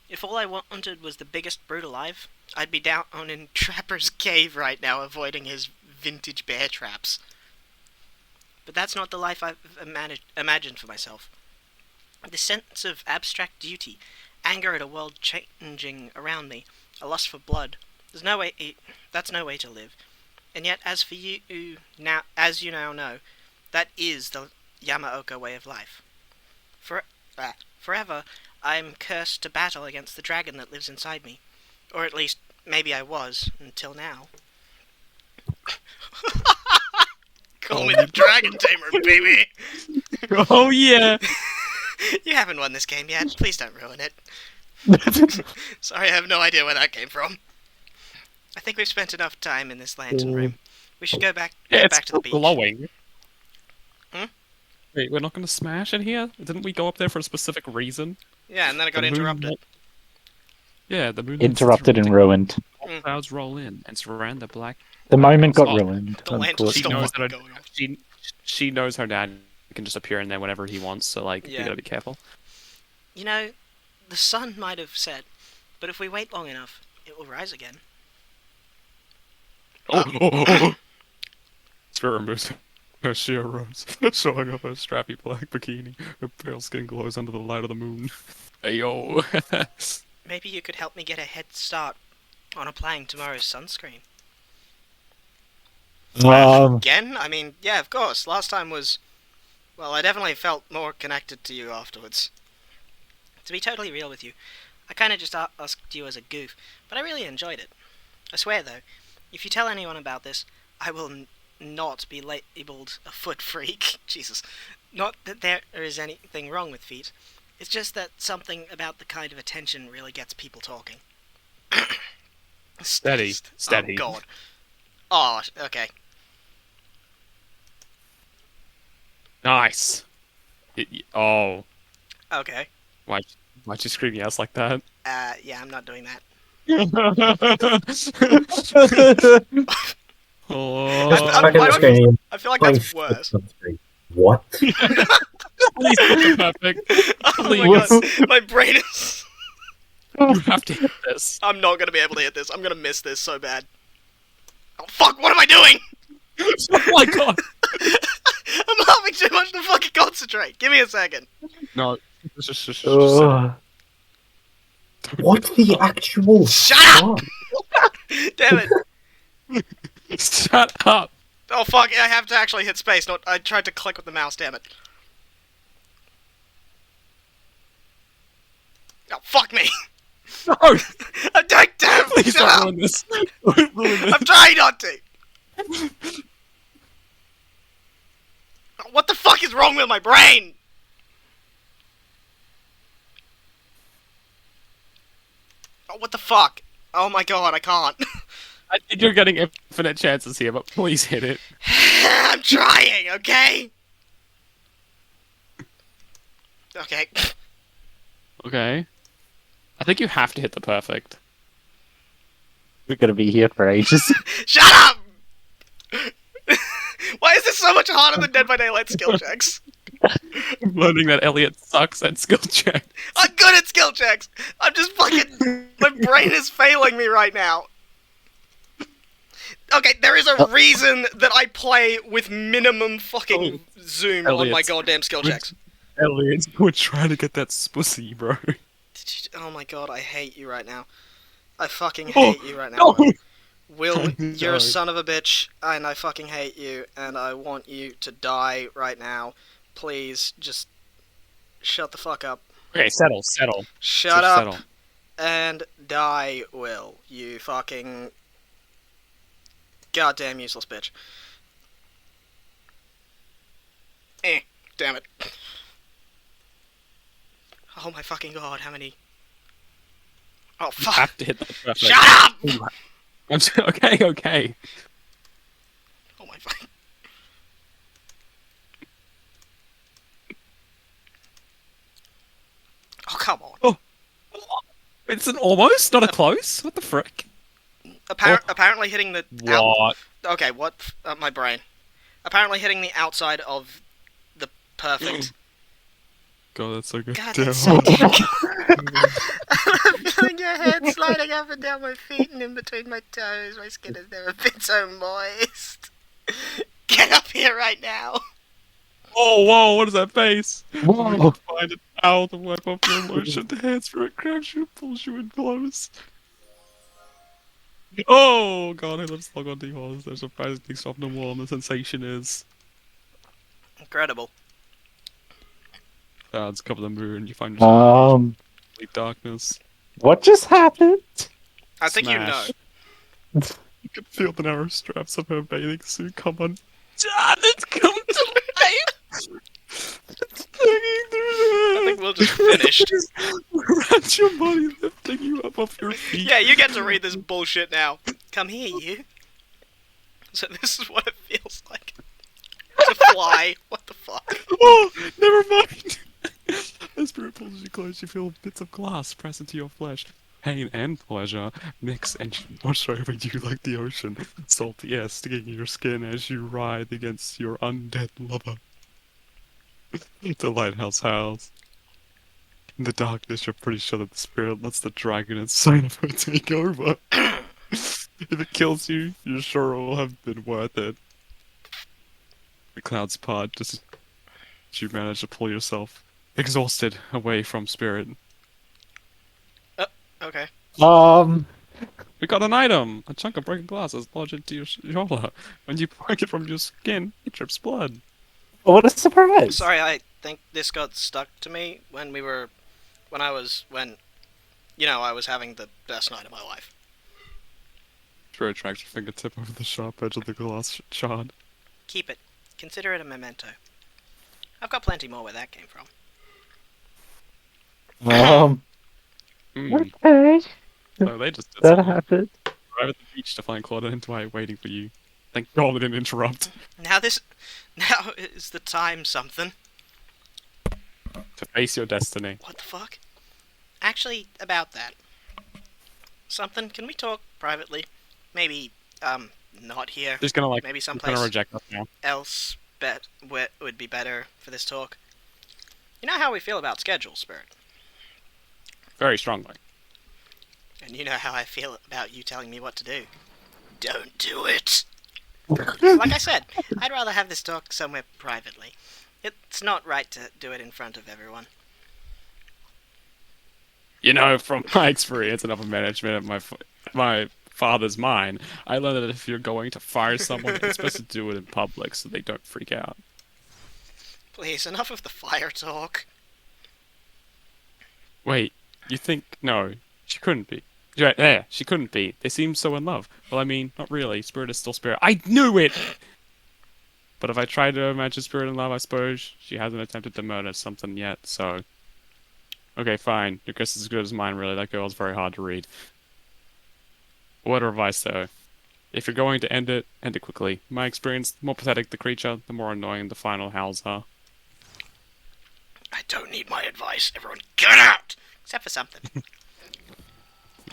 S3: If all I wanted was the biggest brute alive, I'd be down in Trapper's cave right now avoiding his vintage bear traps. But that's not the life I've imagined for myself. The sense of abstract duty, anger at a world changing around me, a lust for blood. That's no way to live. And yet, as you now know, that is the Yamaoka way of life. Forever, I am cursed to battle against the dragon that lives inside me. Or at least, maybe I was, until now. Call me the Dragon Tamer, baby!
S1: Oh yeah!
S3: You haven't won this game yet. Please don't ruin it. Sorry, I have no idea where that came from. I think we've spent enough time in this lantern room. We should get back to the beach.
S1: Glowing.
S3: Hmm?
S1: Wait, we're not gonna smash in here? Didn't we go up there for a specific reason?
S3: Yeah, and then it got
S1: The moon
S3: interrupted.
S1: won't- Yeah, the moon
S2: Interrupted and ruined.
S1: clouds roll in and surround the black.
S2: The moment got
S1: Oh,
S2: ruined.
S3: The lantern
S1: She
S3: still
S1: knows
S3: wasn't
S1: that
S3: going off.
S1: she knows her dad can just appear in there whenever he wants, so like
S3: Yeah.
S1: you gotta be careful.
S3: You know, the sun might have set, but if we wait long enough, it will rise again.
S1: Spirit removes her sheer robes, showing off her strappy black bikini. Her pale skin glows under the light of the moon. Ayo.
S3: Maybe you could help me get a head start on applying tomorrow's sunscreen. Again? I mean, yeah, of course. Last time was... Well, I definitely felt more connected to you afterwards. To be totally real with you, I kind of just asked you as a goof, but I really enjoyed it. I swear, though, if you tell anyone about this, I will not be labeled a foot freak. Jesus. Not that there is anything wrong with feet. It's just that something about the kind of attention really gets people talking.
S1: Steady. Steady.
S3: Oh, God. Oh, okay.
S1: Nice. Oh.
S3: Okay.
S1: Why'd you scream yes like that?
S3: Yeah, I'm not doing that.
S1: Oh.
S4: Just
S3: I'm-
S4: fucking
S3: I don't-
S4: screen.
S3: I feel like
S4: Playing
S3: that's worse.
S4: What?
S1: Please make it perfect.
S3: Oh my
S1: Please.
S3: god, my brain is...
S1: You have to hit this.
S3: I'm not gonna be able to hit this. I'm gonna miss this so bad. Oh fuck, what am I doing?
S1: Oh my god.
S3: I'm having too much to fucking concentrate. Give me a second.
S1: No. Just
S4: Ugh. What the actual
S3: Shut up!
S4: fuck?
S3: Damn it.
S1: shut up.
S3: Oh fuck, I have to actually hit space. Not. I tried to click with the mouse, damn it. Oh, fuck me.
S1: No.
S3: I'm doing damn.
S1: Please
S3: Shut
S1: don't
S3: up.
S1: ruin this. Don't ruin this.
S3: I'm trying not to. What the fuck is wrong with my brain? Oh, what the fuck? Oh my god, I can't.
S1: I think you're getting infinite chances here, but please hit it.
S3: I'm trying, okay? Okay.
S1: Okay. I think you have to hit the perfect.
S2: We're gonna be here for ages.
S3: Shut up! Why is this so much harder than Dead by Daylight skill checks?
S1: I'm learning that Elliot sucks at skill check.
S3: I'm good at skill checks! I'm just fucking... My brain is failing me right now. Okay, there is a reason that I play with minimum fucking zoom on my
S1: Elliot.
S3: goddamn skill checks.
S1: Elliot, we're trying to get that pussy, bro.
S3: Oh my god, I hate you right now. I fucking
S1: Oh,
S3: hate you right now.
S1: No!
S3: Will, you're
S1: No.
S3: a son of a bitch, and I fucking hate you, and I want you to die right now. Please, just shut the fuck up.
S1: Okay, settle.
S3: Shut up
S1: Settle.
S3: and die, Will. You fucking goddamn useless bitch. Damn it. Oh my fucking god, how many... Oh
S1: You
S3: fuck.
S1: have to hit the perfect.
S3: Shut up!
S1: I'm okay.
S3: Oh my fucking... Oh, come on.
S1: It's an almost, not a close. What the frick?
S3: Apparently hitting the...
S1: What?
S3: Okay, what? My brain. Apparently hitting the outside of the perfect...
S1: God, that's so good.
S3: God,
S1: Damn.
S3: that's so I'm feeling your head sliding up and down my feet and in between my toes. My skin is never been so moist. Get up here right now.
S1: Oh, whoa, what is that face?
S2: Whoa.
S1: Find a towel to wipe off your emotion. The hand spirit grabs you and pulls you in close. Oh, God, I love Slug on D-Halls. There's a surprisingly soft and warm. The sensation is...
S3: Incredible.
S1: Clouds cover the moon. You find yourself in complete darkness.
S2: What just happened?
S3: I think
S1: Smash.
S3: you know.
S1: You can feel the narrow straps of her bathing suit come on. Dad, it's come to life! It's hanging through
S3: I think we'll just finished.
S1: Around your body, lifting you up off your feet.
S3: Yeah, you get to read this bullshit now. Come here, you. So this is what it feels like to fly. What the fuck?
S1: Oh, never mind. As spirit pulls you close, you feel bits of glass press into your flesh. Pain and pleasure mix and wash over you like the ocean. Salty air stinging your skin as you writhe against your undead lover. The lighthouse howls. In the darkness, you're pretty sure that the spirit lets the dragon inside of her take over. If it kills you, you're sure it will have been worth it. The clouds part just as you manage to pull yourself, exhausted, away from spirit.
S3: Okay.
S1: We got an item! A chunk of broken glass is lodged into your shoulder. When you break it from your skin, it drips blood.
S2: What a surprise!
S3: Sorry, I think this got stuck to me when You know, I was having the best night of my life.
S5: Spirit tracks your fingertip over the sharp edge of the glass shard.
S3: Keep it. Consider it a memento. I've got plenty more where that came from.
S2: Okay.
S5: So they just did
S2: That
S5: something.
S2: happened.
S5: Arrive at the beach to find Claudia and Dwight waiting for you. Thank God I didn't interrupt.
S3: Now is the time something.
S5: To face your destiny.
S3: What the fuck? Actually, about that. Something, can we talk privately? Maybe, not here.
S5: Just gonna
S3: Maybe
S5: just gonna
S3: someplace
S5: reject us now.
S3: else where would be better for this talk. You know how we feel about schedules, Spirit.
S5: Very strongly.
S3: And you know how I feel about you telling me what to do. Don't do it! Like I said, I'd rather have this talk somewhere privately. It's not right to do it in front of everyone.
S5: You know, from my experience and upper management at my father's mine, I learned that if you're going to fire someone, it's best to do it in public so they don't freak out.
S3: Please, enough of the fire talk.
S5: Wait, you think... No, she couldn't be. Yeah, she couldn't be. They seem so in love. Well, I mean, not really. Spirit is still Spirit. I knew it! But if I try to imagine Spirit in love, I suppose she hasn't attempted to murder something yet, so... Okay, fine. Your guess is as good as mine, really. That girl's very hard to read. Word of advice, though. If you're going to end it quickly. In my experience, the more pathetic the creature, the more annoying the final howls are.
S3: I don't need my advice. Everyone get out! Except for something.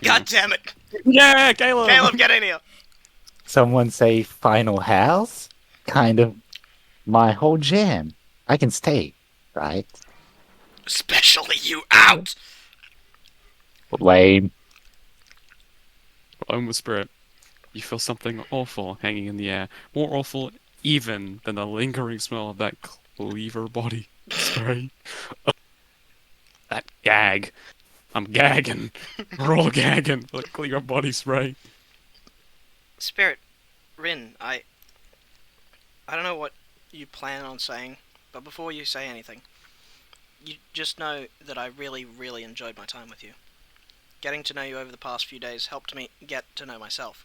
S3: God damn it!
S5: Yeah, Caleb!
S3: Caleb, get in here!
S2: Someone say final house? Kind of my whole jam. I can stay, right?
S3: Especially you out!
S2: Lame.
S5: Alone with Spirit. You feel something awful hanging in the air. More awful even than the lingering smell of that cleaver body spray. That gag. I'm gagging. We're all gagging for the cleaver body spray.
S3: Spirit, Rin, I don't know what you plan on saying, but before you say anything, you just know that I really, really enjoyed my time with you. Getting to know you over the past few days helped me get to know myself.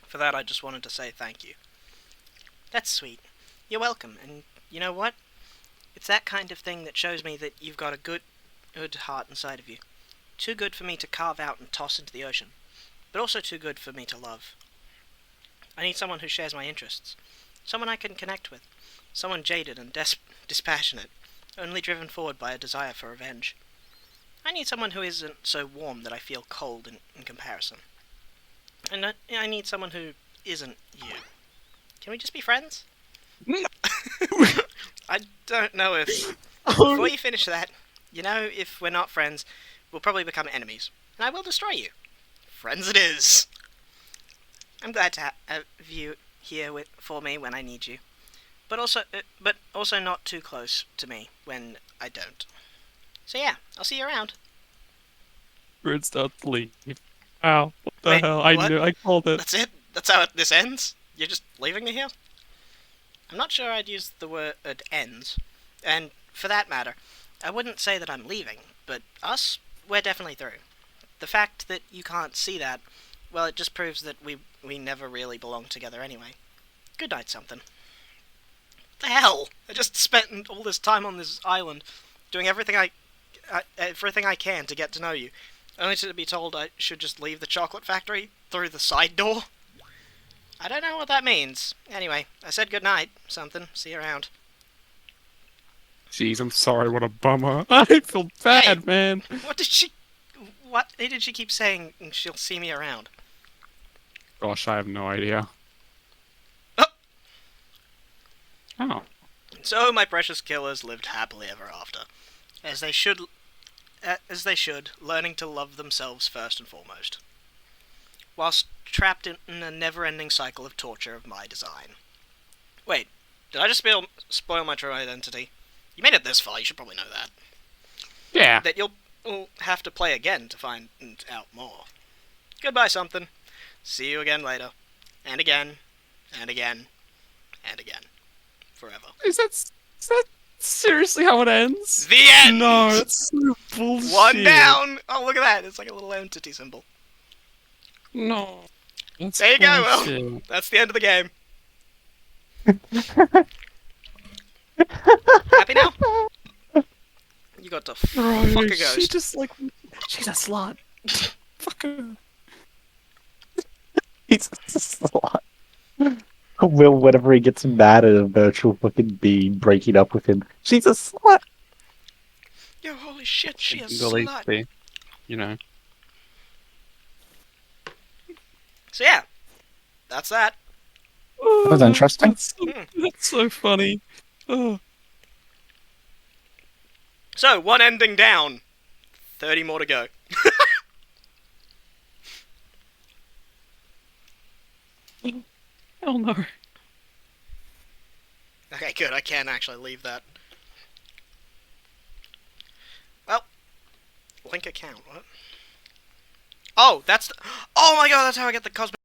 S3: For that, I just wanted to say thank you. That's sweet. You're welcome, and you know what? It's that kind of thing that shows me that you've got a good heart inside of you. Too good for me to carve out and toss into the ocean, but also too good for me to love. I need someone who shares my interests. Someone I can connect with. Someone jaded and dispassionate, only driven forward by a desire for revenge. I need someone who isn't so warm that I feel cold in comparison. And I need someone who isn't you. Can we just be friends? I don't know if... Before you finish that, you know, if we're not friends, we'll probably become enemies. And I will destroy you. Friends it is! I'm glad to have you here for me when I need you. But also not too close to me when I don't. So yeah, I'll see you around.
S5: Spirit starts to leave. Ow, what the
S3: Wait,
S5: hell?
S3: what?
S5: I knew, I called it.
S3: That's it? That's how this ends? You're just leaving me here? I'm not sure I'd use the word ends. And for that matter, I wouldn't say that I'm leaving, but us, we're definitely through. The fact that you can't see that, well, it just proves that we never really belonged together anyway. Good night, something. The hell? I just spent all this time on this island, doing everything I can to get to know you, only to be told I should just leave the chocolate factory through the side door? I don't know what that means. Anyway, I said good night, something. See you around.
S5: Jeez, I'm sorry, what a bummer. I feel bad,
S3: Hey.
S5: man.
S3: What did she keep saying she'll see me around?
S5: Gosh, I have no idea.
S3: Oh.
S5: Oh.
S3: So my precious killers lived happily ever after, as they should, learning to love themselves first and foremost, whilst trapped in a never-ending cycle of torture of my design. Wait, did I just spoil my true identity? You made it this far, you should probably know that.
S5: Yeah.
S3: That you'll have to play again to find out more. Goodbye, something. See you again later. And again. And again. And again. Forever.
S5: Is that seriously how it ends?
S3: The end!
S5: No, it's so bullshit.
S3: One down! Oh, look at that. It's like a little entity symbol.
S5: No. That's
S3: There you go, Will.
S5: bullshit.
S3: That's the end of the game. Happy now? You got to
S5: Bro,
S3: fuck a
S5: she
S3: ghost.
S5: just like she's a slut. Fuck her.
S2: He's a slut. Will, whenever he gets mad at a virtual fucking being breaking up with him, she's a slut.
S3: Yo, holy shit, she is
S5: Well,
S3: slut.
S5: they- you know.
S3: So yeah, that's that.
S2: That was interesting.
S5: That's so funny. Oh.
S3: So, one ending down. 30 more to go.
S5: Hell no.
S3: Okay, good. I can actually leave that. Well, link account. What? Oh, that's the... Oh my god, that's how I get the cosmic...